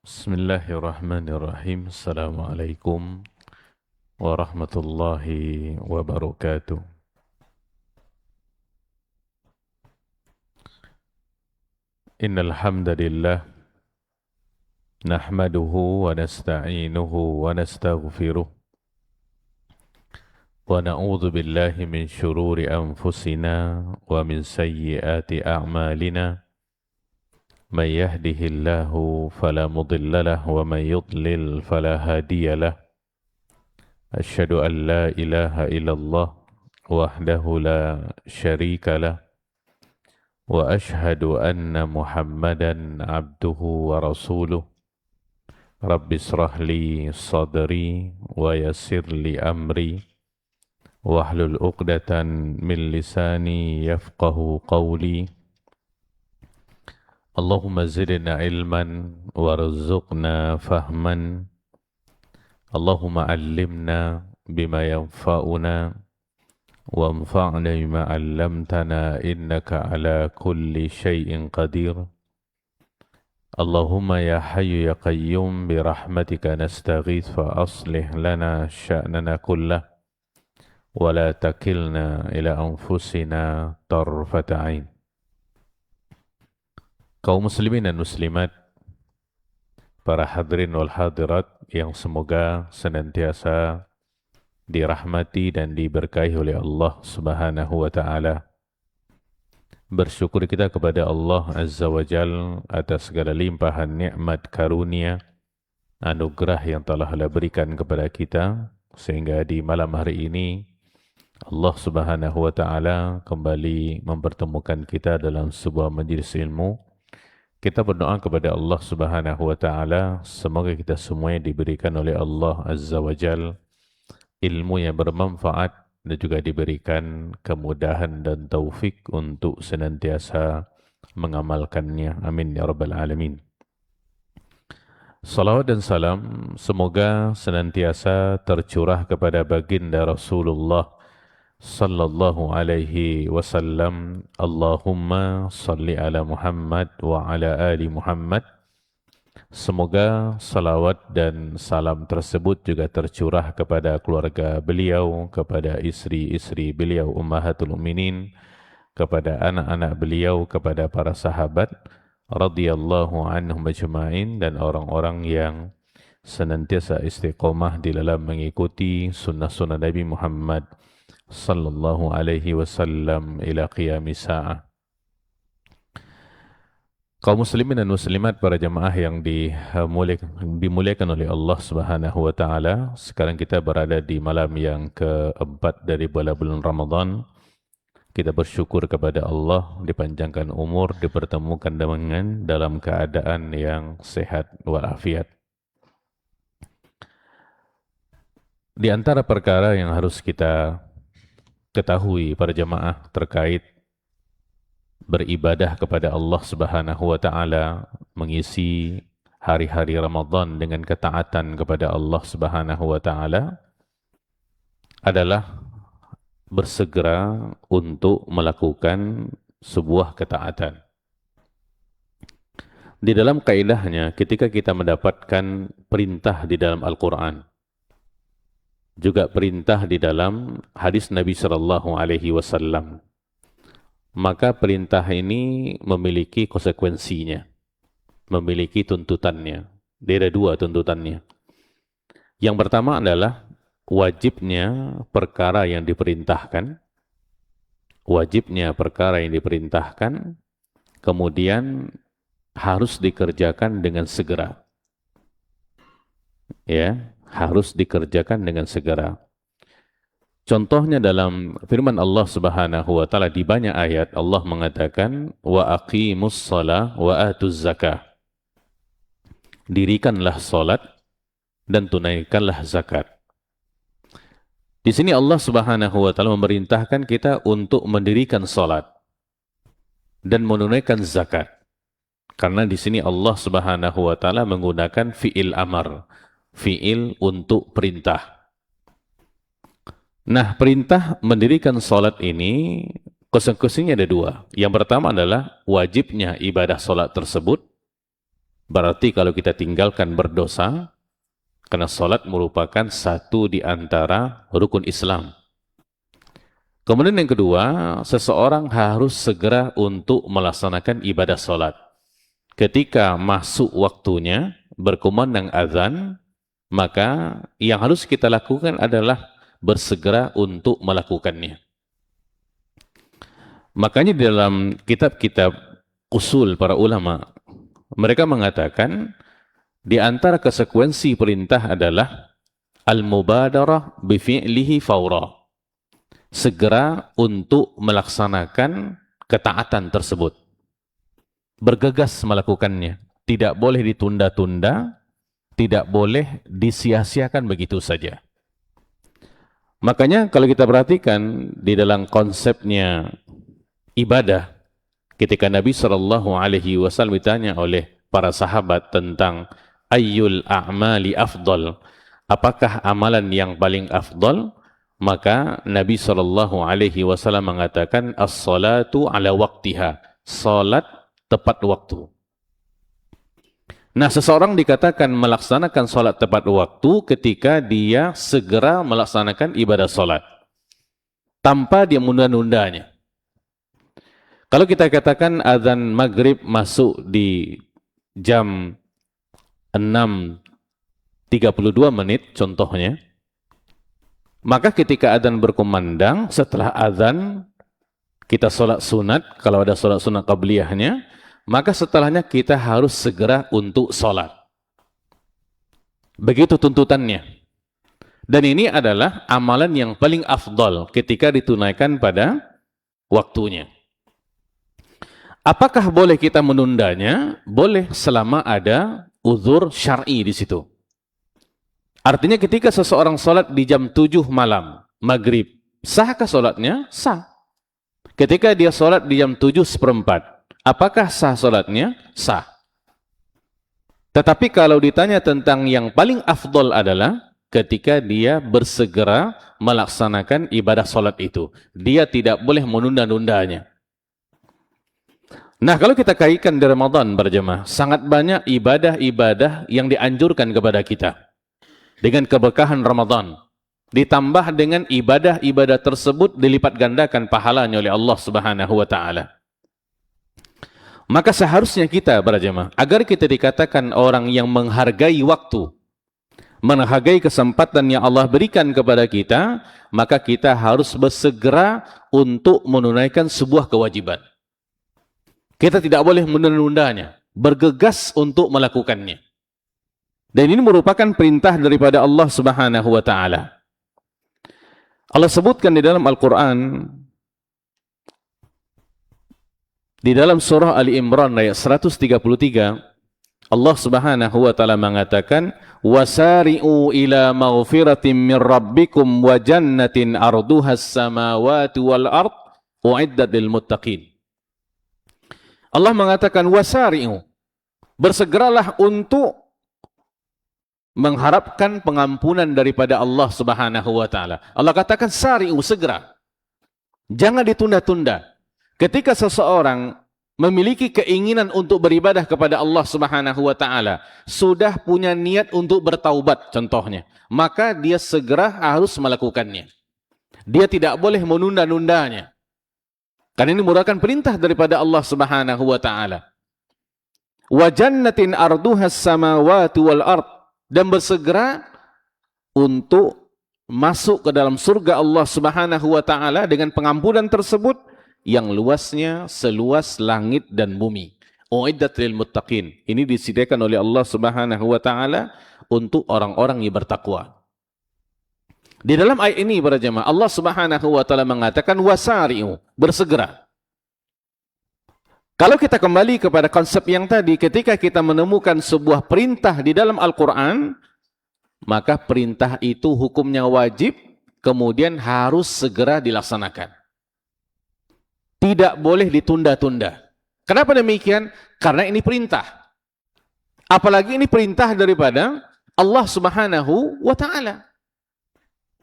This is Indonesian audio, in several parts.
Bismillahirrahmanirrahim. Assalamualaikum warahmatullahi wabarakatuh. Innal hamdalillah nahmaduhu wa nasta'inuhu wa nastaghfiruh wa na'udzu billahi min shururi anfusina wa min sayyiati a'malina. Man yahdihillahu fala mudilla lahu wa man yudlil fala hadiya lahu. Asyhadu an la ilaha illallah wahdahu la syarika lah wa asyhadu anna Muhammadan abduhu wa rasuluh. Rabbi israh li sadri wa yassir li amri wahlul 'uqdatan min lisani yafqahu qawli. Allahumma zidna ilman warzuqna fahman. Allahumma allimna bima yanfa'una وانفعنا بما علمتنا إنك على كل شيء قدير. اللهم يا حي يا قيوم برحمتك نستغيث فأصلح لنا شأننا كله ولا تكلنا إلى أنفسنا طرفة عين. Kaum muslimin dan muslimat, para hadirin wal hadirat yang semoga senantiasa dirahmati dan diberkahi oleh Allah Subhanahu wa taala. Bersyukur kita kepada Allah Azza wa Jal atas segala limpahan nikmat karunia anugerah yang telah Allah berikan kepada kita, sehingga di malam hari ini Allah Subhanahu wa taala kembali mempertemukan kita dalam sebuah majelis ilmu. Kita berdoa kepada Allah Subhanahu wa taala semoga kita semuanya diberikan oleh Allah Azza wa Jal ilmu yang bermanfaat dan juga diberikan kemudahan dan taufik untuk senantiasa mengamalkannya. Amin ya rabbal alamin. Salawat dan salam semoga senantiasa tercurah kepada baginda Rasulullah sallallahu alaihi wasallam. Allahumma salli ala Muhammad wa ala ali Muhammad. Semoga salawat dan salam tersebut juga tercurah kepada keluarga beliau, kepada istri-istri beliau Ummahatul Mukminin, kepada anak-anak beliau, kepada para sahabat radhiyallahu anhum ajma'in, dan orang-orang yang senantiasa istiqomah di dalam mengikuti sunnah-sunnah Nabi Muhammad sallallahu alaihi wasallam ila qiyamis sa'ah. Kaum muslimin dan muslimat, para jemaah yang dimuliakan oleh Allah Subhanahu wa taala, sekarang kita berada di malam yang keempat dari bulan Ramadan. Kita bersyukur kepada Allah dipanjangkan umur, dipertemukan dengan dalam keadaan yang sehat walafiat. Di antara perkara yang harus kita ketahui para jemaah terkait beribadah kepada Allah Subhanahu wa taala, mengisi hari-hari Ramadan dengan ketaatan kepada Allah Subhanahu wa taala adalah bersegera untuk melakukan sebuah ketaatan. Di dalam kaidahnya, ketika kita mendapatkan perintah di dalam Al-Quran, juga perintah di dalam hadis Nabi sallallahu alaihi wasallam, maka perintah ini memiliki konsekuensinya, memiliki tuntutannya. Dia ada dua tuntutannya. Yang pertama adalah wajibnya perkara yang diperintahkan, kemudian harus dikerjakan dengan segera. Ya, harus dikerjakan dengan segera. Contohnya dalam firman Allah Subhanahu wa taala di banyak ayat, Allah mengatakan wa aqimus shalah wa atuz zakah. Dirikanlah salat dan tunaikanlah zakat. Di sini Allah Subhanahu wa taala memerintahkan kita untuk mendirikan salat dan menunaikan zakat. Karena di sini Allah Subhanahu wa taala menggunakan fiil amar, fiil untuk perintah. Nah, perintah mendirikan salat ini konsekuensinya ada dua. Yang pertama adalah wajibnya ibadah salat tersebut Berarti kalau kita tinggalkan berdosa, karena salat merupakan satu di antara rukun Islam. Kemudian yang kedua, seseorang harus segera untuk melaksanakan ibadah salat. Ketika masuk waktunya, berkumandang azan, maka yang harus kita lakukan adalah bersegera untuk melakukannya. Makanya di dalam kitab-kitab usul para ulama, mereka mengatakan di antara konsekuensi perintah adalah al-mubadarah bi fi'lihi fawra. Segera untuk melaksanakan ketaatan tersebut. Bergegas melakukannya. Tidak boleh ditunda-tunda, tidak boleh disia-siakan begitu saja. Makanya kalau kita perhatikan di dalam konsepnya ibadah, ketika Nabi SAW ditanya oleh para sahabat tentang ayyul a'mali afdal, apakah amalan yang paling afdal? Maka Nabi SAW mengatakan as-salatu ala waktiha, salat tepat waktu. Nah, seseorang dikatakan melaksanakan salat tepat waktu ketika dia segera melaksanakan ibadah salat tanpa dia menunda-nundanya. Kalau kita katakan azan maghrib masuk di jam 6.32 menit contohnya, maka ketika azan berkumandang, setelah azan kita sholat sunat, kalau ada sholat sunat qabliyahnya, maka setelahnya kita harus segera untuk sholat. Begitu tuntutannya. Dan ini adalah amalan yang paling afdal ketika ditunaikan pada waktunya. Apakah boleh kita menundanya? Boleh selama ada uzur syar'i di situ. Artinya ketika seseorang sholat di jam 7 malam, maghrib, sahkah sholatnya? Sah. Ketika dia sholat di jam 7:04, apakah sah sholatnya? Sah. Tetapi kalau ditanya tentang yang paling afdol adalah ketika dia bersegera melaksanakan ibadah sholat itu. Dia tidak boleh menunda-nundanya. Nah, kalau kita kaitkan di Ramadan berjemaah, sangat banyak ibadah-ibadah yang dianjurkan kepada kita. Dengan keberkahan Ramadan, ditambah dengan ibadah-ibadah tersebut dilipat gandakan pahalanya oleh Allah Subhanahu wa taala. Maka seharusnya kita berjemaah, agar kita dikatakan orang yang menghargai waktu, menghargai kesempatan yang Allah berikan kepada kita, maka kita harus bersegera untuk menunaikan sebuah kewajiban. Kita tidak boleh menunda-nundanya, bergegas untuk melakukannya. Dan ini merupakan perintah daripada Allah Subhanahu wa taala. Allah sebutkan di dalam Al-Qur'an, di dalam surah Ali Imran ayat 133, Allah Subhanahu wa taala mengatakan, "Wasari'u ila maghfiratin min rabbikum wa jannatin arduha as-samawati wal ard u'iddat lil muttaqin." Allah mengatakan wasari'u, bersegeralah untuk mengharapkan pengampunan daripada Allah Subhanahu wa taala. Allah katakan sari'u, segera. Jangan ditunda-tunda. Ketika seseorang memiliki keinginan untuk beribadah kepada Allah Subhanahu wa taala, sudah punya niat untuk bertaubat contohnya, maka dia segera harus melakukannya. Dia tidak boleh menunda-nundanya. Karena ini merupakan perintah daripada Allah Subhanahu wa taala. Wa jannatin arduha as-samawati wal ard, dan bersegera untuk masuk ke dalam surga Allah Subhanahu wa taala dengan pengampunan tersebut yang luasnya seluas langit dan bumi. Uiddat lil muttaqin. Ini disediakan oleh Allah Subhanahu wa taala untuk orang-orang yang bertakwa. Di dalam ayat ini para jemaah, Allah Subhanahu wa taala mengatakan wasari'u, bersegera. Kalau kita kembali kepada konsep yang tadi, ketika kita menemukan sebuah perintah di dalam Al-Quran, maka perintah itu hukumnya wajib, kemudian harus segera dilaksanakan. Tidak boleh ditunda-tunda. Kenapa demikian? Karena ini perintah. Apalagi ini perintah daripada Allah Subhanahu wa taala.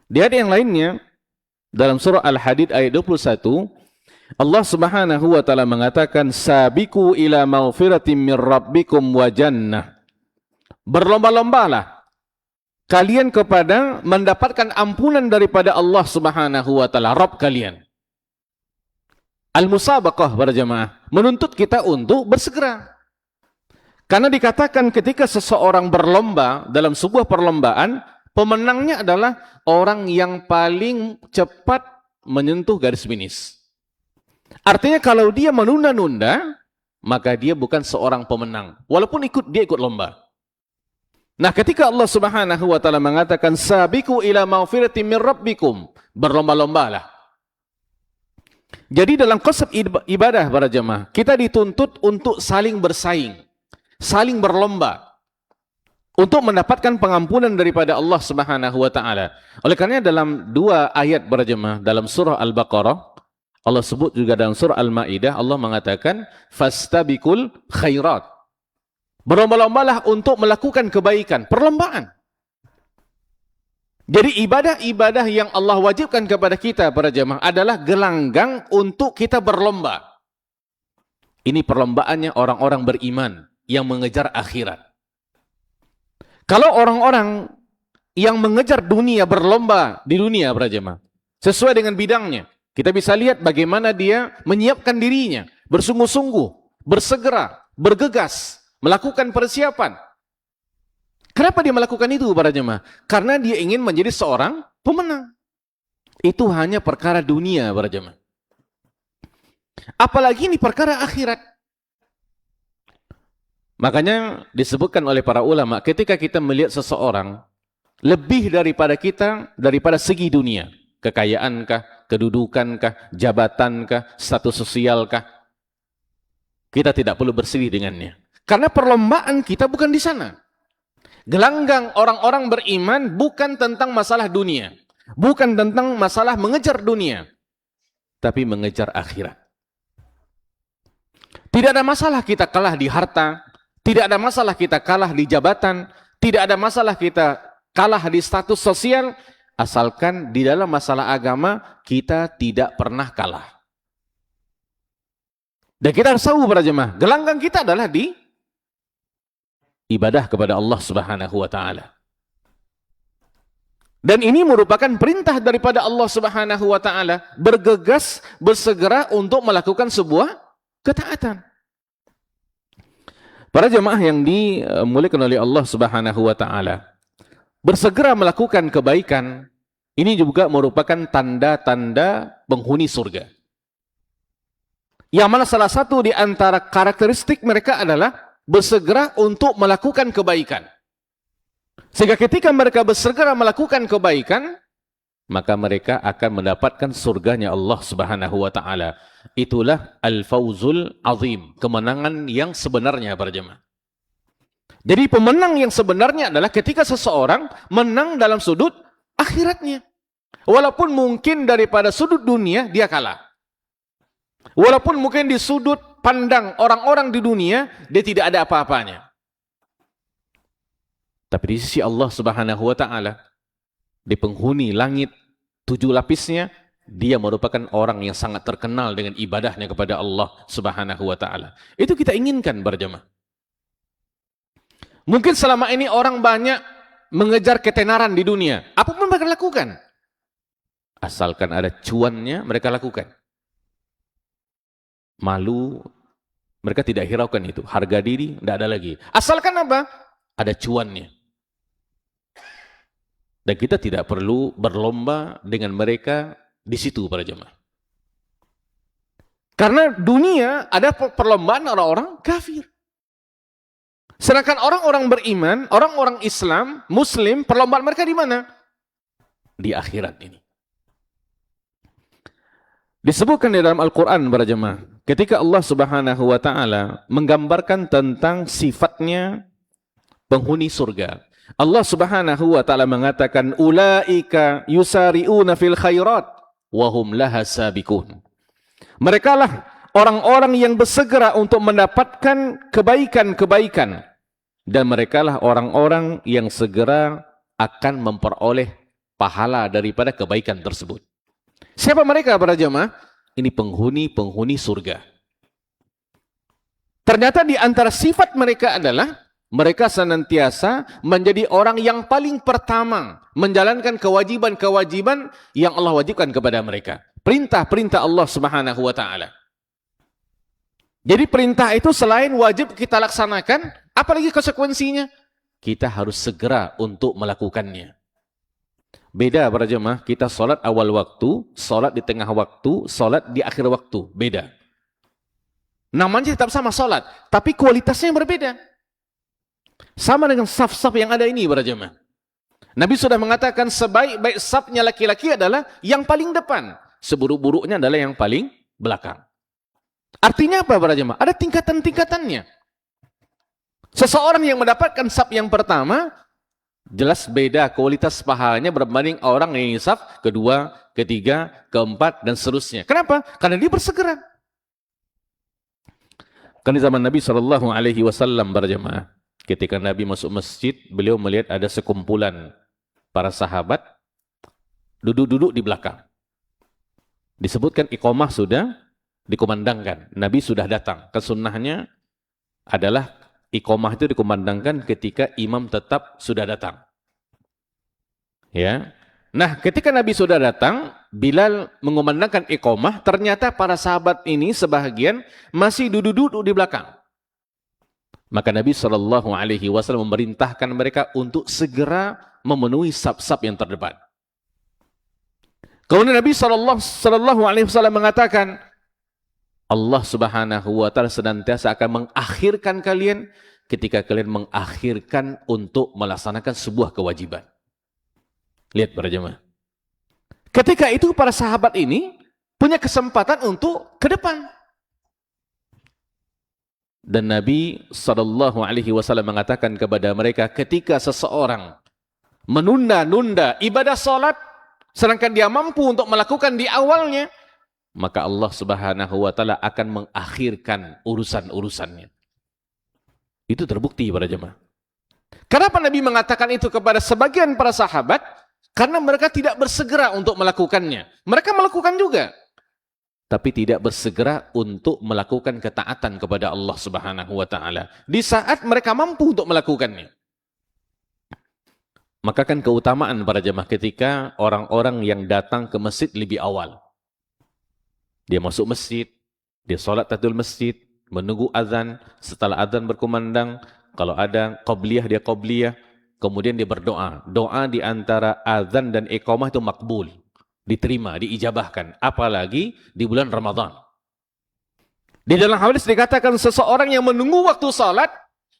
Di ayat yang lainnya, dalam surah Al-Hadid ayat 21, Allah Subhanahu wa taala mengatakan sabiqu ila maghfiratin min rabbikum wa jannah. Berlomba-lombalah kalian kepada mendapatkan ampunan daripada Allah Subhanahu wa taala, Rabb kalian. Al-musabaqah para jemaah menuntut kita untuk bersegera. Karena dikatakan ketika seseorang berlomba dalam sebuah perlombaan, pemenangnya adalah orang yang paling cepat menyentuh garis finish. Artinya kalau dia menunda-nunda, maka dia bukan seorang pemenang. Walaupun dia ikut lomba. Nah, ketika Allah Subhanahu wa taala mengatakan sabiqu ila maghfiratin min rabbikum, berlomba-lombalah. Jadi dalam konsep ibadah para jemaah, kita dituntut untuk saling bersaing, saling berlomba untuk mendapatkan pengampunan daripada Allah Subhanahu wa taala. Oleh karena dalam dua ayat para jemaah dalam surah Al-Baqarah, Allah sebut juga dalam surah Al-Maidah, Allah mengatakan fastabiqul khairat. Berlomba-lombalah untuk melakukan kebaikan, perlombaan. Jadi ibadah-ibadah yang Allah wajibkan kepada kita para jemaah adalah gelanggang untuk kita berlomba. Ini perlombaannya orang-orang beriman yang mengejar akhirat. Kalau orang-orang yang mengejar dunia berlomba di dunia para jemaah, sesuai dengan bidangnya, kita bisa lihat bagaimana dia menyiapkan dirinya, bersungguh-sungguh, bersegera, bergegas, melakukan persiapan. Kenapa dia melakukan itu para jemaah? Karena dia ingin menjadi seorang pemenang. Itu hanya perkara dunia para jemaah. Apalagi ini perkara akhirat. Makanya disebutkan oleh para ulama, ketika kita melihat seseorang lebih daripada kita, daripada segi dunia, kekayaankah, kedudukankah, jabatankah, status sosialkah, kita tidak perlu bersedih dengannya. Karena perlombaan kita bukan di sana. Gelanggang orang-orang beriman bukan tentang masalah dunia, bukan tentang masalah mengejar dunia, tapi mengejar akhirat. Tidak ada masalah kita kalah di harta, tidak ada masalah kita kalah di jabatan, tidak ada masalah kita kalah di status sosial, asalkan di dalam masalah agama kita tidak pernah kalah. Dan kita harus tahu para jemaah, gelanggang kita adalah di ibadah kepada Allah Subhanahu wa taala. Dan ini merupakan perintah daripada Allah Subhanahu wa taala, bergegas, bersegera untuk melakukan sebuah ketaatan. Para jemaah yang dimuliakan oleh Allah Subhanahu wa taala, bersegera melakukan kebaikan ini juga merupakan tanda-tanda penghuni surga. Yang mana salah satu di antara karakteristik mereka adalah bersegera untuk melakukan kebaikan. Sehingga ketika mereka bersegera melakukan kebaikan, maka mereka akan mendapatkan surganya Allah Subhanahu wa taala. Itulah al-fawzul azim, kemenangan yang sebenarnya para jemaah. Jadi pemenang yang sebenarnya adalah ketika seseorang menang dalam sudut akhiratnya. Walaupun mungkin daripada sudut dunia dia kalah. Walaupun mungkin di sudut pandang orang-orang di dunia, dia tidak ada apa-apanya. Tapi di sisi Allah Subhanahu wa taala, di penghuni langit 7 lapisnya, dia merupakan orang yang sangat terkenal dengan ibadahnya kepada Allah Subhanahu wa taala. Itu kita inginkan berjamaah. Mungkin selama ini orang banyak mengejar ketenaran di dunia. Apapun mereka lakukan. Asalkan ada cuannya, mereka lakukan. Malu, mereka tidak hiraukan itu. Harga diri, tidak ada lagi. Asalkan apa? Ada cuannya. Dan kita tidak perlu berlomba dengan mereka di situ para jemaah. Karena dunia ada perlombaan orang-orang kafir. Sedangkan orang-orang beriman, orang-orang Islam, Muslim, perlombaan mereka di mana? Di akhirat ini. Disebutkan di dalam Al-Quran para jemaah, ketika Allah Subhanahu wa taala menggambarkan tentang sifatnya penghuni surga. Allah Subhanahu wa taala mengatakan ulaika yusari'una fil khairat wa hum laha sabiqun. Mereka lah orang-orang yang bersegera untuk mendapatkan kebaikan-kebaikan dan mereka lah orang-orang yang segera akan memperoleh pahala daripada kebaikan tersebut. Siapa mereka para jemaah? ini penghuni surga. Ternyata di antara sifat mereka adalah mereka senantiasa menjadi orang yang paling pertama menjalankan kewajiban-kewajiban yang Allah wajibkan kepada mereka. Perintah-perintah Allah Subhanahu wa taala. Jadi perintah itu selain wajib kita laksanakan, apalagi konsekuensinya? Kita harus segera untuk melakukannya. Beda para jemaah, kita sholat awal waktu, sholat di tengah waktu, sholat di akhir waktu. Beda. Namanya tetap sama sholat, tapi kualitasnya yang berbeda. Sama dengan saf-saf yang ada ini para jemaah. Nabi sudah mengatakan sebaik-baik safnya laki-laki adalah yang paling depan. Seburuk-buruknya adalah yang paling belakang. Artinya apa para jemaah? Ada tingkatan-tingkatannya. Seseorang yang mendapatkan saf yang pertama, jelas beda kualitas pahalanya berbanding orang yang saf kedua, ketiga, keempat, dan seterusnya. Kenapa? Karena dia bersegera. Karena zaman Nabi SAW para jemaah, ketika Nabi masuk masjid, beliau melihat ada sekumpulan para sahabat duduk-duduk di belakang. Disebutkan iqamah sudah dikumandangkan. Nabi sudah datang. Kesunnahnya adalah iqamah itu dikumandangkan ketika imam tetap sudah datang. Ya. Nah, ketika Nabi sudah datang, Bilal mengumandangkan iqamah, ternyata para sahabat ini sebahagian masih duduk-duduk di belakang. Maka Nabi SAW memerintahkan mereka untuk segera memenuhi saf-saf yang terdepan. Kemudian Nabi SAW mengatakan, Allah Subhanahu wa taala senantiasa akan mengakhirkan kalian ketika kalian mengakhirkan untuk melaksanakan sebuah kewajiban. Lihat para jemaah. Ketika itu para sahabat ini punya kesempatan untuk ke depan. Dan Nabi SAW mengatakan kepada mereka, ketika seseorang menunda-nunda ibadah salat sedangkan dia mampu untuk melakukan di awalnya, maka Allah Subhanahu wa taala akan mengakhirkan urusan-urusannya. Itu terbukti para jemaah. Kenapa Nabi mengatakan itu kepada sebagian para sahabat? Karena mereka tidak bersegera untuk melakukannya. Mereka melakukan juga, tapi tidak bersegera untuk melakukan ketaatan kepada Allah Subhanahu wa taala di saat mereka mampu untuk melakukannya. Maka kan keutamaan para jemaah ketika orang-orang yang datang ke masjid lebih awal. Dia masuk masjid, dia sholat tahiyatul masjid, menunggu azan, setelah azan berkumandang, kalau ada qabliyah dia qabliyah, kemudian dia berdoa. Doa di antara azan dan iqamah itu makbul, diterima, diijabahkan, apalagi di bulan Ramadan. Di dalam hadis dikatakan seseorang yang menunggu waktu salat,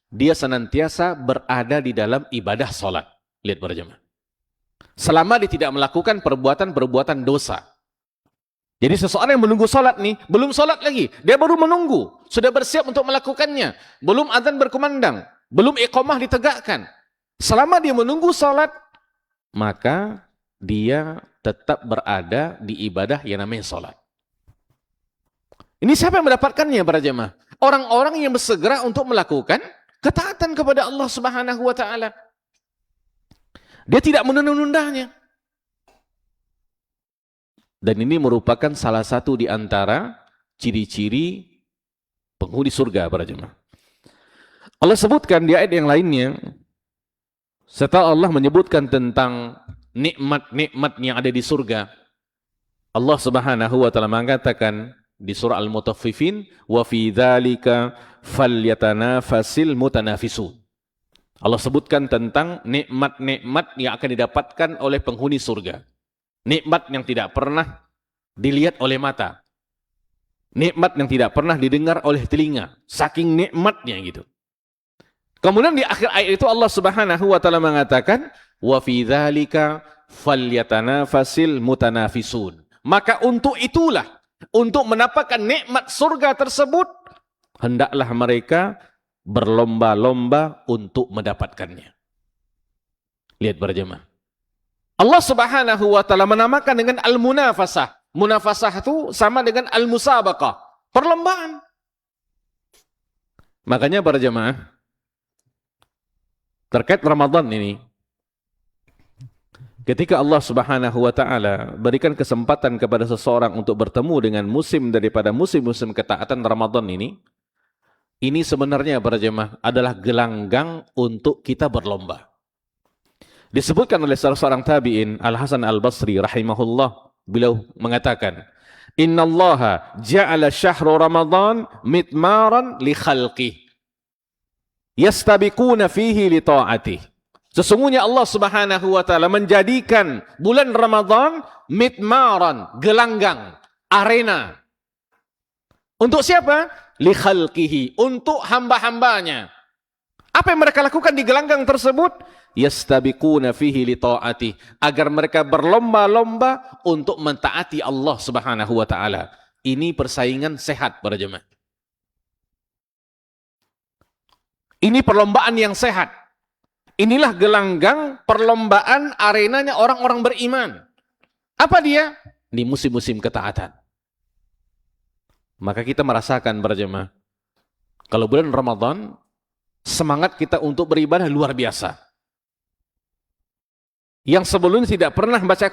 dia senantiasa berada di dalam ibadah salat. Lihat para jemaah. Selama dia tidak melakukan perbuatan-perbuatan dosa. Jadi seseorang yang menunggu salat nih, belum salat lagi, dia baru menunggu, sudah bersiap untuk melakukannya, belum azan berkumandang, belum iqamah ditegakkan. Selama dia menunggu salat, maka dia tetap berada di ibadah yang namanya salat. Ini siapa yang mendapatkannya para jemaah? Orang-orang yang bersegera untuk melakukan ketaatan kepada Allah Subhanahu wa taala. Dia tidak menunda-nundanya. Dan ini merupakan salah satu di antara ciri-ciri penghuni surga para jemaah. Allah sebutkan di ayat yang lainnya, setelah Allah menyebutkan tentang nikmat-nikmat yang ada di surga, Allah Subhanahu wa taala mengatakan di surah Al-Mutaffifin, wa fi dzalika falyatanafasil mutanafisun. Allah sebutkan tentang nikmat-nikmat yang akan didapatkan oleh penghuni surga. Nikmat yang tidak pernah dilihat oleh mata. Nikmat yang tidak pernah didengar oleh telinga. Saking nikmatnya gitu. Kemudian di akhir ayat itu Allah Subhanahu wa taala mengatakan, wa fi dzalika falyatanafasil mutanafisun. Maka untuk itulah, untuk mendapatkan nikmat surga tersebut, hendaklah mereka berlomba-lomba untuk mendapatkannya. Lihat para jemaah. Allah Subhanahu wa taala menamakan dengan al-munafasah. Munafasah itu sama dengan al-musabaqah, perlombaan. Makanya para jemaah, terkait Ramadan ini, Ketika Allah Subhanahu wa taala berikan kesempatan kepada seseorang untuk bertemu dengan musim daripada musim-musim ketaatan Ramadan ini sebenarnya para jemaah adalah gelanggang untuk kita berlomba. Disebutkan oleh salah seorang tabi'in, Al-Hasan Al-Basri rahimahullah, beliau mengatakan, "Innallaha ja'ala syahru Ramadan mitmaran li khalqih, yastabiquna fihi li ta'atih." Sesungguhnya Allah Subhanahu wa taala menjadikan bulan Ramadan mitmaran, gelanggang, arena. Untuk siapa? Li khalqihi, untuk hamba-hambanya. Apa yang mereka lakukan di gelanggang tersebut? Yastabiquna fihi li ta'ati, agar mereka berlomba-lomba untuk mentaati Allah Subhanahu wa taala. Ini persaingan sehat para jemaah. Ini perlombaan yang sehat. Inilah gelanggang perlombaan arenanya orang-orang beriman. Apa dia? Di musim-musim ketaatan. Maka kita merasakan para jemaah, kalau bulan Ramadan, semangat kita untuk beribadah luar biasa. Yang sebelumnya tidak pernah baca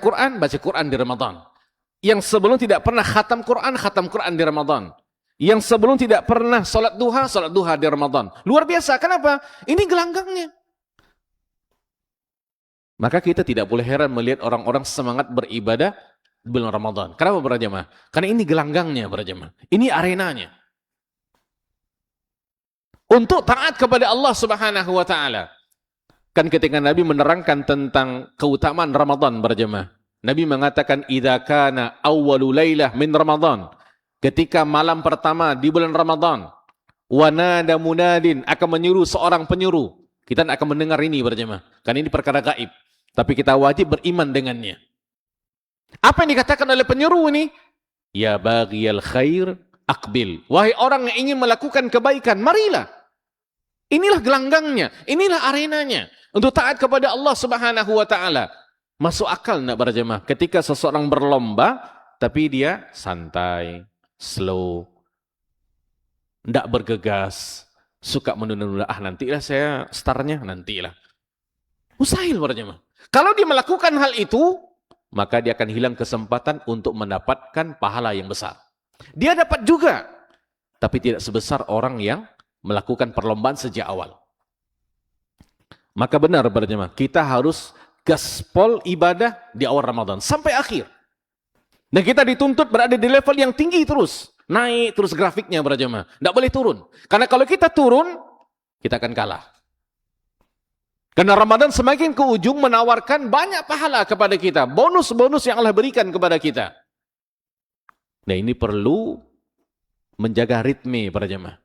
Quran di Ramadan. Yang sebelum tidak pernah khatam Quran di Ramadan. Yang sebelum tidak pernah salat duha di Ramadan. Luar biasa, kenapa? Ini gelanggangnya. Maka kita tidak boleh heran melihat orang-orang semangat beribadah di bulan Ramadan. Kenapa para jemaah? Karena ini gelanggangnya para jemaah. Ini arenanya. Untuk taat kepada Allah Subhanahu wa taala. Kan ketika Nabi menerangkan tentang keutamaan Ramadan para jemaah, Nabi mengatakan idza kana awwalu lailah min Ramadan, ketika malam pertama di bulan Ramadan, wa nada munadin, akan menyuruh seorang penyuruh. Kita akan mendengar ini para jemaah, karena ini perkara gaib, tapi kita wajib beriman dengannya. Apa yang dikatakan oleh penyuruh ini? Ya baghiyal khair aqbil. Wahai orang yang ingin melakukan kebaikan, marilah. Inilah gelanggangnya, inilah arenanya untuk taat kepada Allah Subhanahu wa taala. Masuk akal enggak para jemaah ketika seseorang berlomba tapi dia santai, slow, enggak bergegas, suka menunda-nunda, nantilah saya startnya, nantilah. Mustahil para jemaah. Kalau dia melakukan hal itu, maka dia akan hilang kesempatan untuk mendapatkan pahala yang besar. Dia dapat juga, tapi tidak sebesar orang yang melakukan perlombaan sejak awal. Maka benar para jemaah, kita harus gaspol ibadah di awal Ramadan sampai akhir. Dan kita dituntut berada di level yang tinggi terus. Naik terus grafiknya para jemaah. Tidak boleh turun. Karena kalau kita turun, kita akan kalah. Karena Ramadan semakin ke ujung menawarkan banyak pahala kepada kita. Bonus-bonus yang Allah berikan kepada kita. Nah ini perlu menjaga ritme para jemaah.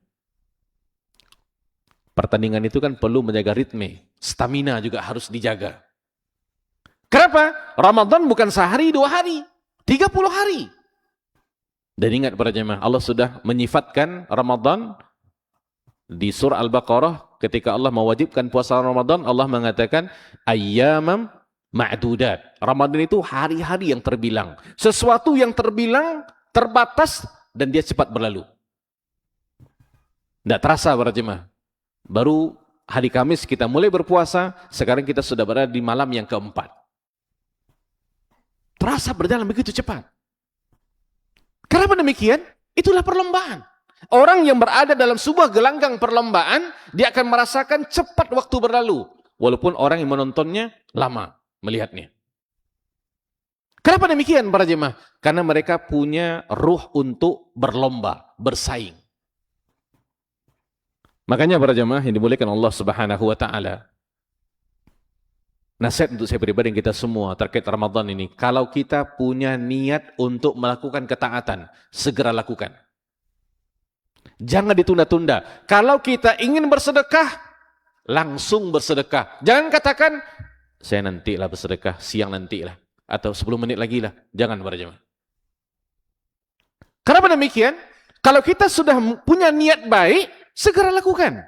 Pertandingan itu kan perlu menjaga ritme. Stamina juga harus dijaga. Kenapa? Ramadan bukan sehari, 2 hari. 30 hari. Dan ingat para jemaah, Allah sudah menyifatkan Ramadan di surah Al-Baqarah ketika Allah mewajibkan puasa Ramadan, Allah mengatakan ayyamam ma'dudat. Ramadan itu hari-hari yang terbilang. Sesuatu yang terbilang, terbatas, dan dia cepat berlalu. Tidak terasa para jemaah. Baru hari Kamis kita mulai berpuasa, sekarang kita sudah berada di malam yang keempat. Terasa berjalan begitu cepat. Kenapa demikian? Itulah perlombaan. Orang yang berada dalam sebuah gelanggang perlombaan, dia akan merasakan cepat waktu berlalu. Walaupun orang yang menontonnya lama melihatnya. Kenapa demikian para jemaah? Karena mereka punya ruh untuk berlomba, bersaing. Makanya para jemaah yang dimuliakan Allah Subhanahu wa taala, nasihat untuk saya pribadi dan kita semua terkait Ramadan ini, kalau kita punya niat untuk melakukan ketaatan, segera lakukan. Jangan ditunda-tunda. Kalau kita ingin bersedekah, langsung bersedekah. Jangan katakan, saya nantilah bersedekah, siang nantilah, atau 10 menit lagi lah. Jangan para jemaah. Kenapa demikian? Kalau kita sudah punya niat baik, segera lakukan.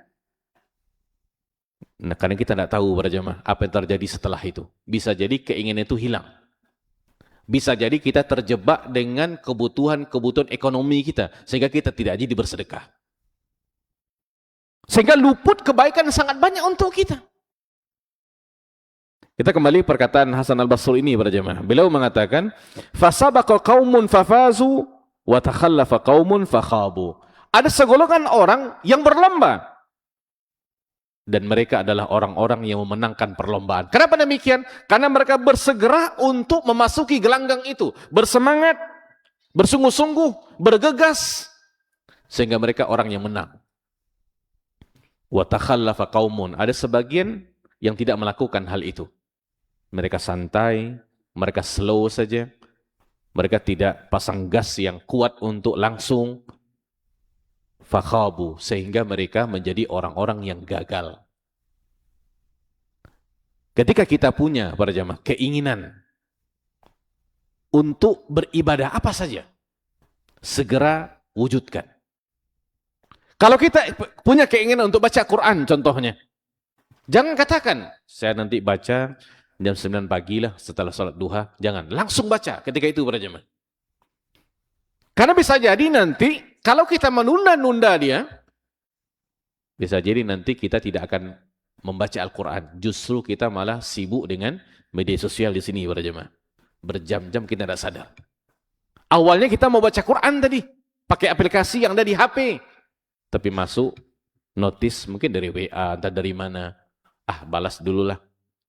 Nah, karena kita tidak tahu para jemaah apa yang terjadi setelah itu. Bisa jadi keinginan itu hilang. Bisa jadi kita terjebak dengan kebutuhan-kebutuhan ekonomi kita, sehingga kita tidak jadi bersedekah. Sehingga luput kebaikan sangat banyak untuk kita. Kita kembali perkataan Hasan al-Basri ini para jemaah. Beliau mengatakan, "Fasabaqa qaumun fafazu wa takhallafa qaumun fakhabu." Ada segolongan orang yang berlomba dan mereka adalah orang-orang yang memenangkan perlombaan. Kenapa demikian? Karena mereka bersegera untuk memasuki gelanggang itu, bersemangat, bersungguh-sungguh, bergegas, sehingga mereka orang yang menang. Wa takhallafa qaumun, ada sebagian yang tidak melakukan hal itu. Mereka santai, mereka slow saja, mereka tidak pasang gas yang kuat untuk langsung fakhabu, sehingga mereka menjadi orang-orang yang gagal. Ketika kita punya para jamaah keinginan untuk beribadah apa saja, segera wujudkan. Kalau kita punya keinginan untuk baca Quran contohnya, jangan katakan, saya nanti baca jam 9 pagi lah setelah sholat duha. Jangan, langsung baca ketika itu para jemaah. Karena bisa jadi nanti, kalau kita menunda-nunda dia, bisa jadi nanti kita tidak akan membaca Al-Quran. Justru kita malah sibuk dengan media sosial di sini para jemaah. Berjam-jam kita tidak sadar. Awalnya kita mau baca Quran tadi, pakai aplikasi yang ada di HP. Tapi masuk notis mungkin dari WA, entah dari mana. Balas dululah.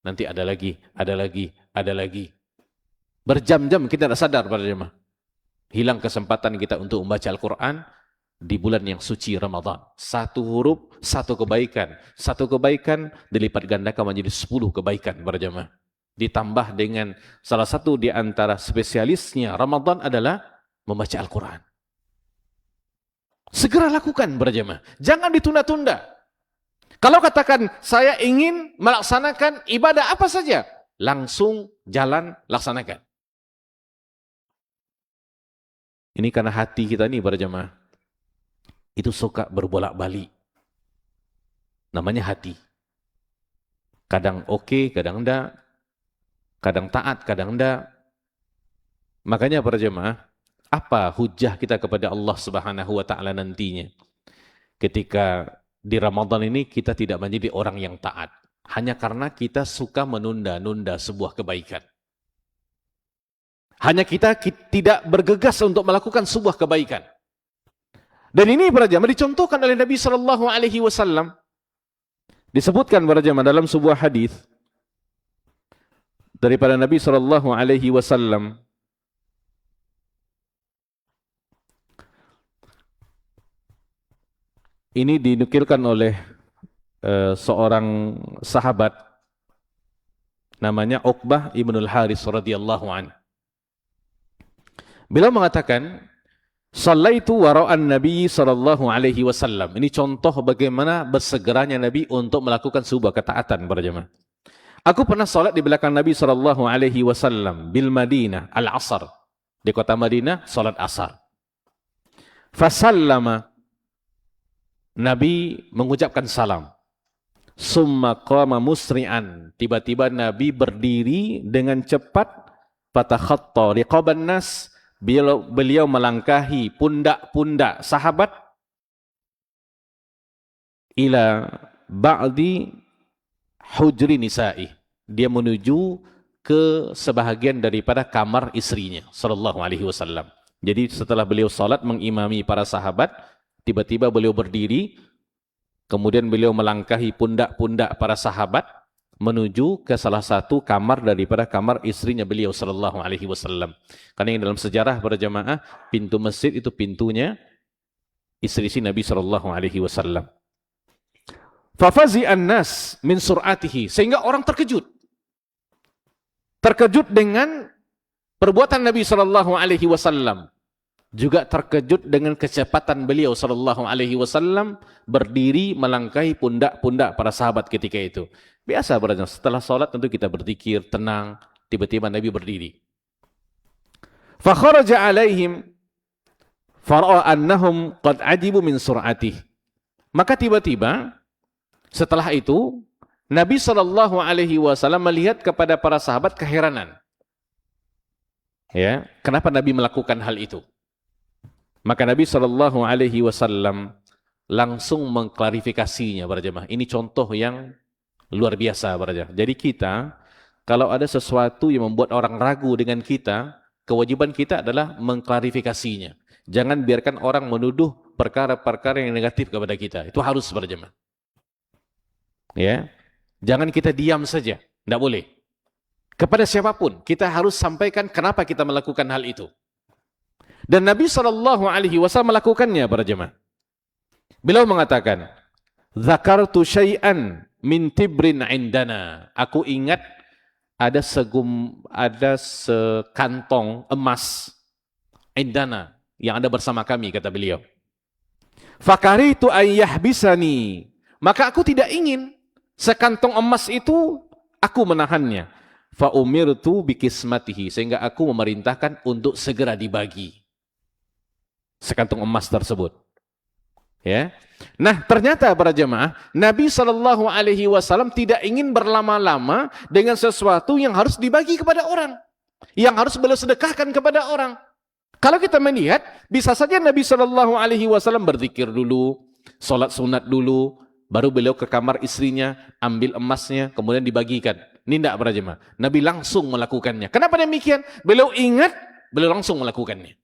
Nanti ada lagi, ada lagi, ada lagi. Berjam-jam kita tidak sadar para jemaah. Hilang kesempatan kita untuk membaca Al-Quran di bulan yang suci Ramadan. Satu huruf, satu kebaikan. Satu kebaikan dilipat gandakan menjadi 10 kebaikan para jemaah. Ditambah dengan salah satu di antara spesialisnya Ramadan adalah membaca Al-Quran. Segera lakukan para jemaah. Jangan ditunda-tunda. Kalau katakan, saya ingin melaksanakan ibadah apa saja, langsung jalan laksanakan. Ini karena hati kita ini para jemaah, itu suka berbolak-balik. Namanya hati. Kadang oke, kadang enggak. Kadang taat, kadang enggak. Makanya para jemaah, apa hujah kita kepada Allah Subhanahu wa taala nantinya? Ketika di Ramadan ini kita tidak menjadi orang yang taat. Hanya karena kita suka menunda-nunda sebuah kebaikan. Hanya kita tidak bergegas untuk melakukan sebuah kebaikan. Dan ini para jamaah dicontohkan oleh Nabi SAW. Disebutkan para jamaah dalam sebuah hadis daripada Nabi SAW. Ini dinukilkan oleh seorang sahabat namanya Uqbah ibnul Haris radhiyallahu anhu. Beliau mengatakan, "Shallaitu wara'an Nabi sallallahu alaihi wasallam." Ini contoh bagaimana bersegeranya Nabi untuk melakukan sebuah ketaatan para jemaah. Aku pernah salat di belakang Nabi sallallahu alaihi wasallam bil Madinah al-'asr. Di kota Madinah salat asar. Fasallama, Nabi mengucapkan salam. Summa qama musri'an. Tiba-tiba Nabi berdiri dengan cepat. Fatakhatta riqaban nas. Beliau melangkahi pundak-pundak sahabat. Ila ba'di hujri nisa'i. Dia menuju ke sebahagian daripada kamar istrinya sallallahu alaihi wasallam. Jadi setelah beliau salat mengimami para sahabat, tiba-tiba beliau berdiri, kemudian beliau melangkahi pundak-pundak para sahabat menuju ke salah satu kamar daripada kamar istrinya beliau sallallahu alaihi wasallam. Karena yang dalam sejarah para jamaah, pintu masjid itu pintunya istri Nabi sallallahu alaihi wasallam. Fafazi'an nas min sur'atihi, sehingga orang terkejut. Terkejut dengan perbuatan Nabi sallallahu alaihi wasallam. Juga terkejut dengan kecepatan beliau sallallahu alaihi wasallam berdiri melangkahi pundak-pundak para sahabat ketika itu. Biasa berarti setelah salat tentu kita berzikir, tenang, tiba-tiba Nabi berdiri. Fa kharaja alaihim fara'a annahum qad ajibu min sur'atih. Maka tiba-tiba setelah itu Nabi sallallahu alaihi wasallam melihat kepada para sahabat keheranan. Ya, kenapa Nabi melakukan hal itu? Maka Nabi sallallahu alaihi wasallam langsung mengklarifikasinya para jemaah. Ini contoh yang luar biasa para jemaah. Jadi kita kalau ada sesuatu yang membuat orang ragu dengan kita, kewajiban kita adalah mengklarifikasinya. Jangan biarkan orang menuduh perkara-perkara yang negatif kepada kita. Itu harus berjemaah. Ya, jangan kita diam saja. Tidak boleh. Kepada siapapun, kita harus sampaikan kenapa kita melakukan hal itu. Dan Nabi SAW melakukannya para jemaah. Beliau mengatakan, "Dzakartu syai'an min tibrin indana." Aku ingat ada sekantong emas indana yang ada bersama kami, kata beliau. Fakaritu an yahbisani. Maka aku tidak ingin sekantong emas itu aku menahannya. Fa umirtu bikismatihi, sehingga aku memerintahkan untuk segera dibagi sekantong emas tersebut. Ya. Nah, ternyata para jemaah, Nabi SAW tidak ingin berlama-lama dengan sesuatu yang harus dibagi kepada orang, yang harus beliau sedekahkan kepada orang. Kalau kita melihat, bisa saja Nabi SAW berzikir dulu, sholat sunat dulu, baru beliau ke kamar istrinya, ambil emasnya, kemudian dibagikan. Ini tidak para jemaah. Nabi langsung melakukannya. Kenapa demikian? Beliau ingat, beliau langsung melakukannya.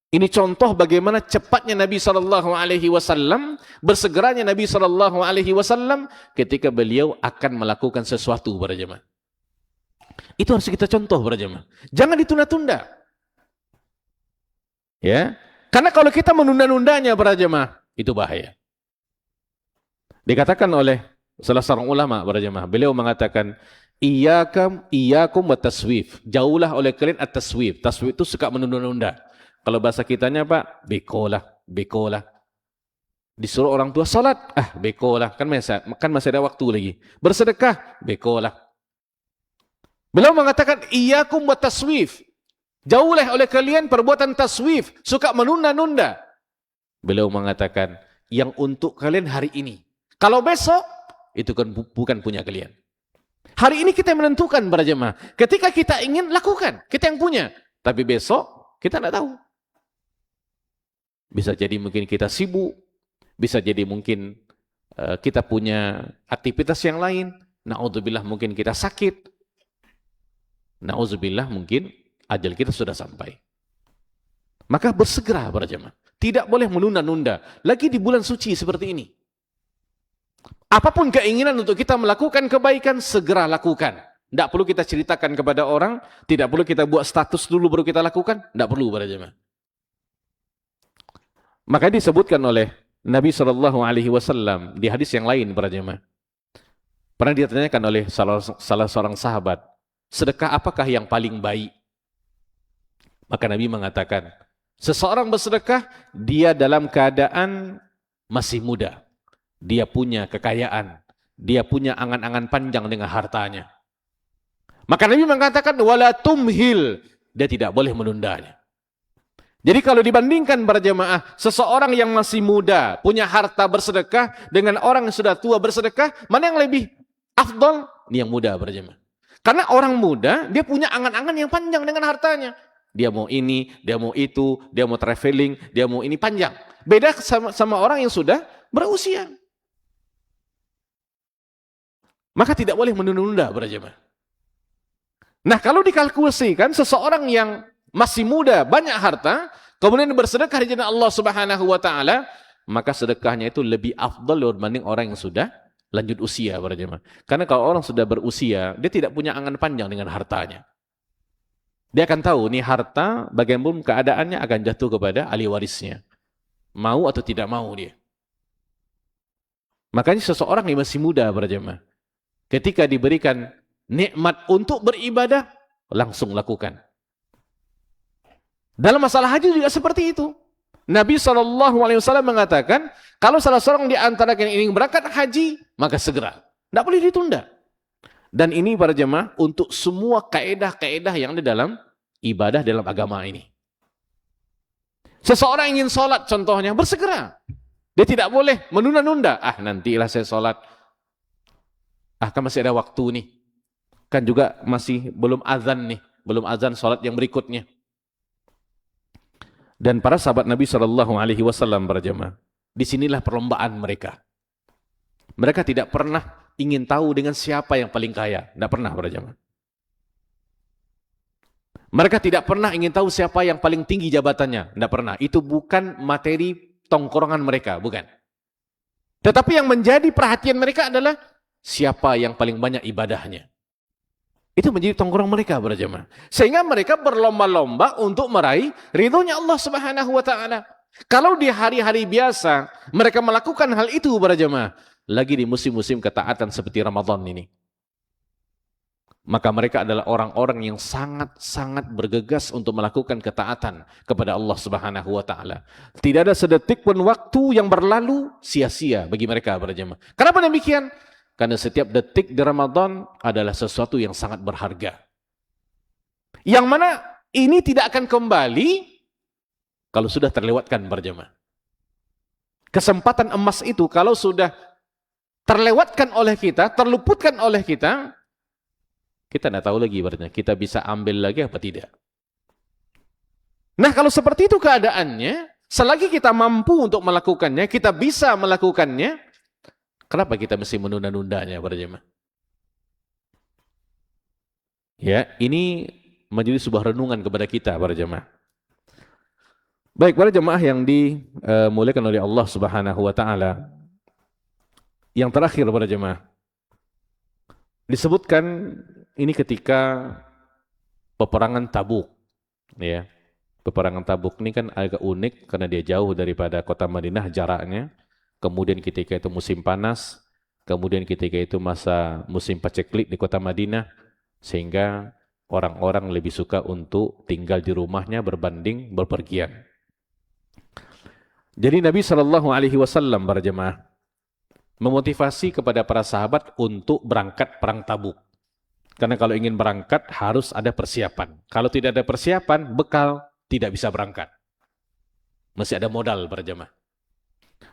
Ini contoh bagaimana cepatnya Nabi SAW, bersegeranya Nabi SAW ketika beliau akan melakukan sesuatu para jemaah. Itu harus kita contoh para jemaah. Jangan ditunda-tunda. Ya, karena kalau kita menunda-nundanya para jemaah, itu bahaya. Dikatakan oleh salah seorang ulama para jemaah, beliau mengatakan, iyyakum wataswif. Jauhlah oleh kalian at-taswif. Taswif itu suka menunda-nunda. Kalau bahasa kitanya Pak, bekolah. Disuruh orang tua salat, bekolah. Kan masih ada waktu lagi. Bersedekah, bekolah. Beliau mengatakan, iyyakum wataswif. Jauhlah oleh kalian perbuatan taswif, suka menunda-nunda. Beliau mengatakan, yang untuk kalian hari ini. Kalau besok, itu kan bukan punya kalian. Hari ini kita menentukan para jemaah. Ketika kita ingin, lakukan. Kita yang punya. Tapi besok, kita tidak tahu. Bisa jadi mungkin kita sibuk. Bisa jadi mungkin kita punya aktivitas yang lain. Na'udzubillah mungkin kita sakit. Na'udzubillah mungkin ajal kita sudah sampai. Maka bersegera para jemaah. Tidak boleh menunda-nunda. Lagi di bulan suci seperti ini. Apapun keinginan untuk kita melakukan kebaikan, segera lakukan. Tidak perlu kita ceritakan kepada orang, tidak perlu kita buat status dulu baru kita lakukan, tidak perlu para jemaah. Maka disebutkan oleh Nabi SAW di hadis yang lain para jemaah. Pernah ditanyakan oleh salah seorang sahabat, sedekah apakah yang paling baik? Maka Nabi mengatakan, seseorang bersedekah, dia dalam keadaan masih muda. Dia punya kekayaan, dia punya angan-angan panjang dengan hartanya. Maka Nabi mengatakan wala tumhil, dia tidak boleh menundanya. Jadi kalau dibandingkan para jemaah, seseorang yang masih muda punya harta bersedekah dengan orang yang sudah tua bersedekah, mana yang lebih afdal? Ini yang muda para jemaah. Karena orang muda dia punya angan-angan yang panjang dengan hartanya. Dia mau ini, dia mau itu, dia mau traveling, dia mau ini panjang. Beda sama orang yang sudah berusia. Maka tidak boleh menunda-nunda para jemaah. Nah, kalau dikalkulasikan seseorang yang masih muda, banyak harta, kemudian bersedekah di jalan Allah Subhanahu wa taala, maka sedekahnya itu lebih afdal dibanding orang yang sudah lanjut usia para jemaah. Karena kalau orang sudah berusia, dia tidak punya angan panjang dengan hartanya. Dia akan tahu nih harta bagaimanapun keadaannya akan jatuh kepada ahli warisnya. Mau atau tidak mau dia. Makanya seseorang yang masih muda para jemaah, ketika diberikan nikmat untuk beribadah, langsung lakukan. Dalam masalah haji juga seperti itu. Nabi SAW mengatakan, kalau salah seorang di antara kalian ingin berangkat haji, maka segera. Tidak boleh ditunda. Dan ini para jemaah untuk semua kaedah-kaedah yang ada dalam ibadah dalam agama ini. Seseorang ingin sholat contohnya, bersegera. Dia tidak boleh menunda-nunda. Nantilah saya sholat. Kan masih ada waktu nih. Kan juga masih belum azan nih. Belum azan sholat yang berikutnya. Dan para sahabat Nabi SAW para jemaah, disinilah perlombaan mereka. Mereka tidak pernah ingin tahu dengan siapa yang paling kaya. Tidak pernah para jemaah. Mereka tidak pernah ingin tahu siapa yang paling tinggi jabatannya. Tidak pernah. Itu bukan materi tongkrongan mereka, bukan. Tetapi yang menjadi perhatian mereka adalah siapa yang paling banyak ibadahnya. Itu menjadi tongkrong mereka para jemaah. Sehingga mereka berlomba-lomba untuk meraih ridhonya Allah Subhanahu wa taala. Kalau di hari-hari biasa mereka melakukan hal itu para jemaah, lagi di musim-musim ketaatan seperti Ramadan ini, maka mereka adalah orang-orang yang sangat-sangat bergegas untuk melakukan ketaatan kepada Allah Subhanahu wa taala. Tidak ada sedetik pun waktu yang berlalu sia-sia bagi mereka para jemaah. Kenapa demikian? Karena setiap detik di Ramadan adalah sesuatu yang sangat berharga. Yang mana ini tidak akan kembali kalau sudah terlewatkan para jemaah. Kesempatan emas itu kalau sudah terlewatkan oleh kita, terluputkan oleh kita, kita tidak tahu lagi berarti kita bisa ambil lagi apa tidak. Nah kalau seperti itu keadaannya, selagi kita mampu untuk melakukannya, kita bisa melakukannya, kenapa kita mesti menunda-nundanya para jemaah? Ya, ini menjadi sebuah renungan kepada kita para jemaah. Baik, para jemaah yang dimuliakan oleh Allah Subhanahu wa taala. Yang terakhir para jemaah, disebutkan ini ketika peperangan Tabuk, ya. Peperangan Tabuk ini kan agak unik karena dia jauh daripada kota Madinah jaraknya. Kemudian ketika itu musim panas, kemudian ketika itu musim paceklik di kota Madinah, sehingga orang-orang lebih suka untuk tinggal di rumahnya berbanding berpergian. Jadi Nabi SAW para jemaah memotivasi kepada para sahabat untuk berangkat perang Tabuk. Karena kalau ingin berangkat harus ada persiapan. Kalau tidak ada persiapan, bekal tidak bisa berangkat. Masih ada modal para jemaah.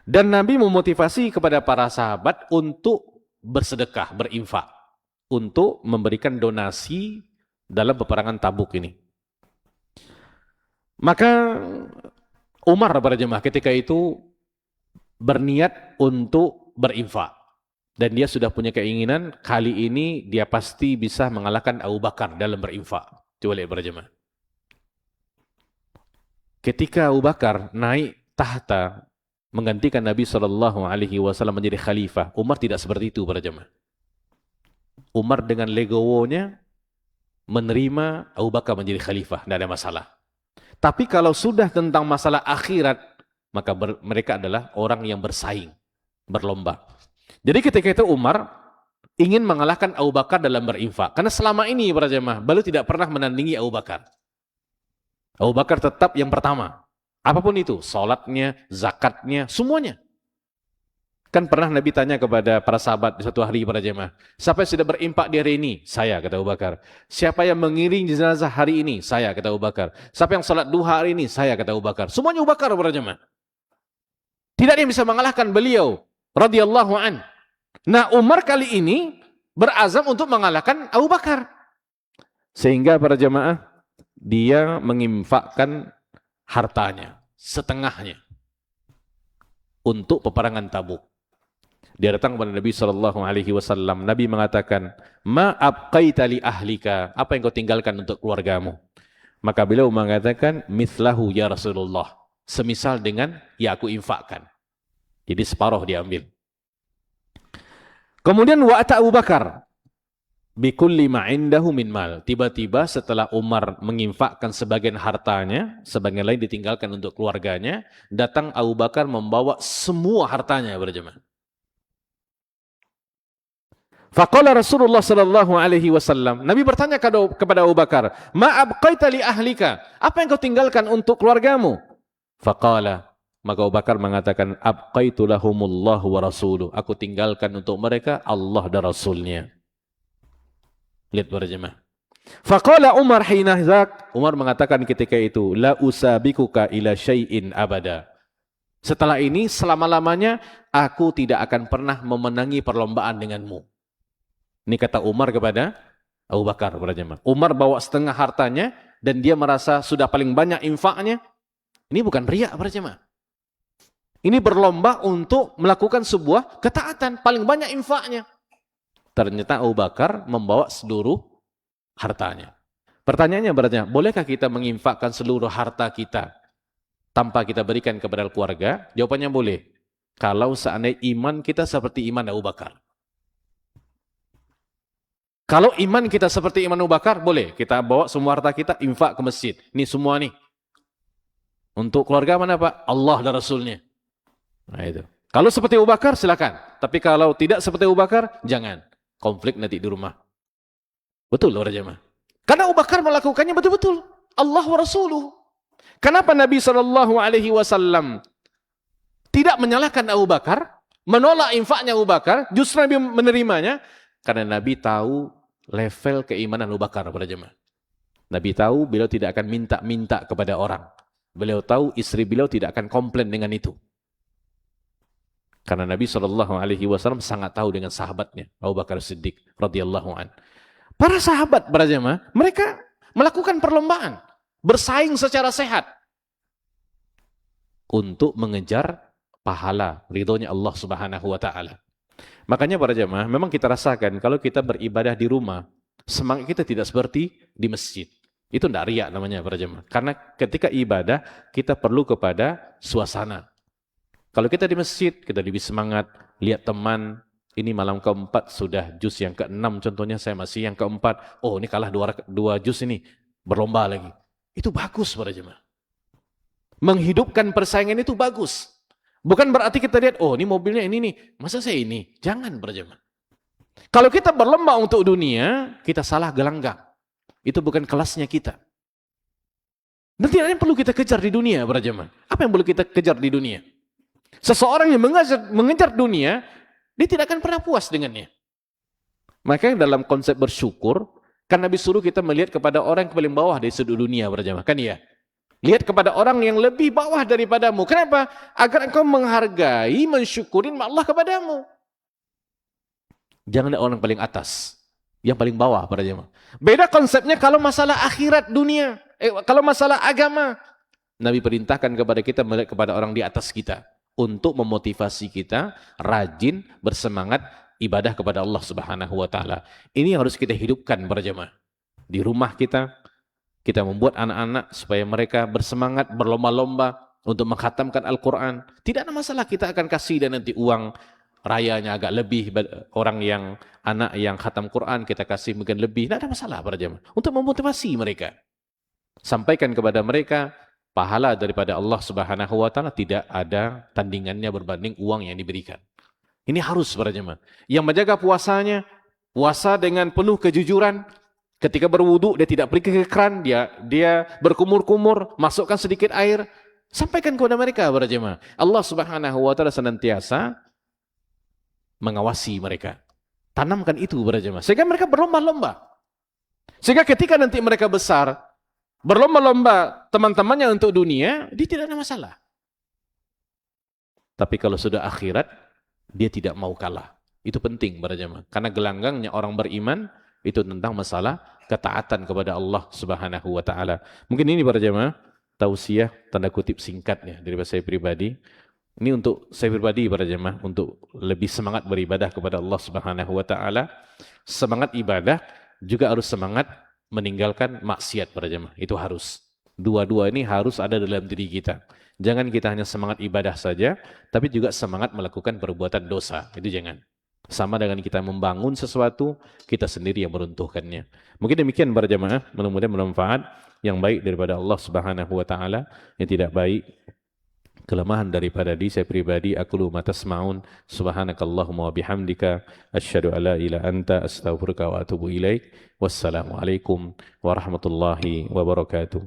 Dan Nabi memotivasi kepada para sahabat untuk bersedekah, berinfak, untuk memberikan donasi dalam peperangan Tabuk ini. Maka Umar para jemaah ketika itu berniat untuk berinfak. Dan dia sudah punya keinginan kali ini dia pasti bisa mengalahkan Abu Bakar dalam berinfak. Coba lihat para jemaah. Ketika Abu Bakar naik tahta menggantikan Nabi SAW menjadi khalifah, Umar tidak seperti itu para jemaah. Umar dengan legowonya menerima Abu Bakar menjadi khalifah, tidak ada masalah. Tapi kalau sudah tentang masalah akhirat, maka mereka adalah orang yang bersaing, berlomba. Jadi ketika itu Umar ingin mengalahkan Abu Bakar dalam berinfak. Karena selama ini para jemaah, beliau tidak pernah menandingi Abu Bakar. Abu Bakar tetap yang pertama. Apapun itu, salatnya, zakatnya, semuanya. Kan pernah Nabi tanya kepada para sahabat di suatu hari para jemaah, siapa yang sudah berinfak di hari ini? Saya, kata Abu Bakar. Siapa yang mengiring jenazah hari ini? Saya, kata Abu Bakar. Siapa yang salat duha hari ini? Saya, kata Abu Bakar. Semuanya Abu Bakar para jemaah. Tidak ada yang bisa mengalahkan beliau radhiyallahu an. Nah, Umar kali ini berazam untuk mengalahkan Abu Bakar. Sehingga para jemaah dia menginfakkan hartanya, setengahnya untuk peperangan Tabuk. Dia datang kepada Nabi SAW. Nabi mengatakan, ma abqaita li ahlika, apa yang kau tinggalkan untuk keluargamu? Maka beliau mengatakan, mithlahu ya Rasulullah, semisal dengan ya aku infakkan. Jadi separuh diambil. Kemudian wa'ata Abu Bakar bikulli ma'indahu min mal. Tiba-tiba setelah Umar menginfakkan sebagian hartanya, sebagian lain ditinggalkan untuk keluarganya, datang Abu Bakar membawa semua hartanya berjemaah. Faqala Rasulullah sallallahu alaihi wasallam, Nabi bertanya kepada Abu Bakar, "Ma abqaita li ahlika?" Apa yang kau tinggalkan untuk keluargamu? Faqala, maka Abu Bakar mengatakan, "Abqaitu lahumullahu wa rasuluh." Aku tinggalkan untuk mereka Allah dan Rasulnya. Lihat para jemaah. Faqala Umar hina dzak, Umar mengatakan ketika itu, "La usabikuka ila syai'in abada." Setelah ini selama-lamanya aku tidak akan pernah memenangi perlombaan denganmu. Ini kata Umar kepada Abu Bakar para jemaah. Umar bawa setengah hartanya dan dia merasa sudah paling banyak infaknya. Ini bukan riya para jemaah. Ini berlomba untuk melakukan sebuah ketaatan, paling banyak infaknya. Ternyata Abu Bakar membawa seluruh hartanya. Pertanyaannya berarti, bolehkah kita menginfakkan seluruh harta kita tanpa kita berikan kepada keluarga? Jawabannya boleh. Kalau seandainya iman kita seperti iman Abu Bakar. Kalau iman kita seperti iman Abu Bakar, boleh. Kita bawa semua harta kita, infak ke masjid. Ini semua nih. Untuk keluarga mana Pak? Allah dan Rasulnya. Nah itu. Kalau seperti Abu Bakar, silakan. Tapi kalau tidak seperti Abu Bakar, jangan. Konflik nanti di rumah. Betul loh jemaah. Karena Abu Bakar melakukannya betul-betul. Allah wa Rasuluh. Kenapa Nabi SAW tidak menyalahkan Abu Bakar, menolak infaknya Abu Bakar, justru Nabi menerimanya? Karena Nabi tahu level keimanan Abu Bakar pada jemaah. Nabi tahu beliau tidak akan minta-minta kepada orang. Beliau tahu istri beliau tidak akan komplain dengan itu. Karena Nabi SAW sangat tahu dengan sahabatnya, Abu Bakar Siddiq radhiyallahu an. Para sahabat para jemaah, mereka melakukan perlombaan, bersaing secara sehat untuk mengejar pahala ridhonya Allah Subhanahu wa taala. Makanya para jemaah, memang kita rasakan kalau kita beribadah di rumah, semangat kita tidak seperti di masjid. Itu tidak riak namanya para jemaah. Karena ketika ibadah, kita perlu kepada suasana. Kalau kita di masjid, kita lebih semangat, lihat teman, ini malam keempat sudah juz yang ke-6 contohnya, saya masih yang keempat. Oh ini kalah dua juz ini, berlomba lagi. Itu bagus para jemaah. Menghidupkan persaingan itu bagus. Bukan berarti kita lihat, oh ini mobilnya ini nih, masa saya ini? Jangan para jemaah. Kalau kita berlomba untuk dunia, kita salah gelanggang. Itu bukan kelasnya kita. Dan tidak ada yang perlu kita kejar di dunia para jemaah. Apa yang perlu kita kejar di dunia? Seseorang yang mengejar dunia, dia tidak akan pernah puas dengannya. Makanya dalam konsep bersyukur, kan Nabi suruh kita melihat kepada orang yang paling bawah dari sudut dunia berjamaah. Kan ya? Lihat kepada orang yang lebih bawah daripadamu. Kenapa? Agar engkau menghargai, mensyukurin Allah kepadamu. Jangan ada orang paling atas, yang paling bawah para jamaah. Beda konsepnya kalau masalah akhirat dunia, kalau masalah agama. Nabi perintahkan kepada kita melihat kepada orang di atas kita. Untuk memotivasi kita rajin bersemangat ibadah kepada Allah Subhanahu wa taala. Ini yang harus kita hidupkan para jemaah. Di rumah kita membuat anak-anak supaya mereka bersemangat berlomba-lomba untuk mengkhatamkan Al-Qur'an. Tidak ada masalah, kita akan kasih dan nanti uang rayanya agak lebih, orang yang anak yang khatam Quran kita kasih mungkin lebih. Tidak ada masalah para jemaah. Untuk memotivasi mereka. Sampaikan kepada mereka pahala daripada Allah Subhanahu wa taala tidak ada tandingannya berbanding uang yang diberikan. Ini harus para jemaah. Yang menjaga puasanya, puasa dengan penuh kejujuran. Ketika berwudu dia tidak pergi ke keran, dia berkumur-kumur, masukkan sedikit air, sampaikan kepada mereka para jemaah. Allah Subhanahu wa taala senantiasa mengawasi mereka. Tanamkan itu para jemaah sehingga mereka berlomba-lomba. Sehingga ketika nanti mereka besar, berlomba-lomba teman-temannya untuk dunia, dia tidak ada masalah. Tapi kalau sudah akhirat, dia tidak mau kalah. Itu penting para jemaah. Karena gelanggangnya orang beriman, itu tentang masalah ketaatan kepada Allah Subhanahu wa ta'ala. Mungkin ini para jemaah, tausiah, tanda kutip singkatnya dari saya pribadi. Ini untuk saya pribadi para jemaah, untuk lebih semangat beribadah kepada Allah Subhanahu wa ta'ala. Semangat ibadah, juga harus semangat meninggalkan maksiat para jemaah. Itu harus. Dua-dua ini harus ada dalam diri kita. Jangan kita hanya semangat ibadah saja, tapi juga semangat melakukan perbuatan dosa. Itu jangan. Sama dengan kita membangun sesuatu, kita sendiri yang meruntuhkannya. Mungkin demikian para jemaah, mudah-mudahan bermanfaat. Yang baik daripada Allah Subhanahu wa taala, yang tidak baik kelemahan daripada diri saya pribadi. Aqulu ma tasma'un, subhanakallahumma wa bihamdika, asyhadu alla ilaha anta, astaghfiruka wa atubu ilaik. Wassalamualaikum warahmatullahi wabarakatuh.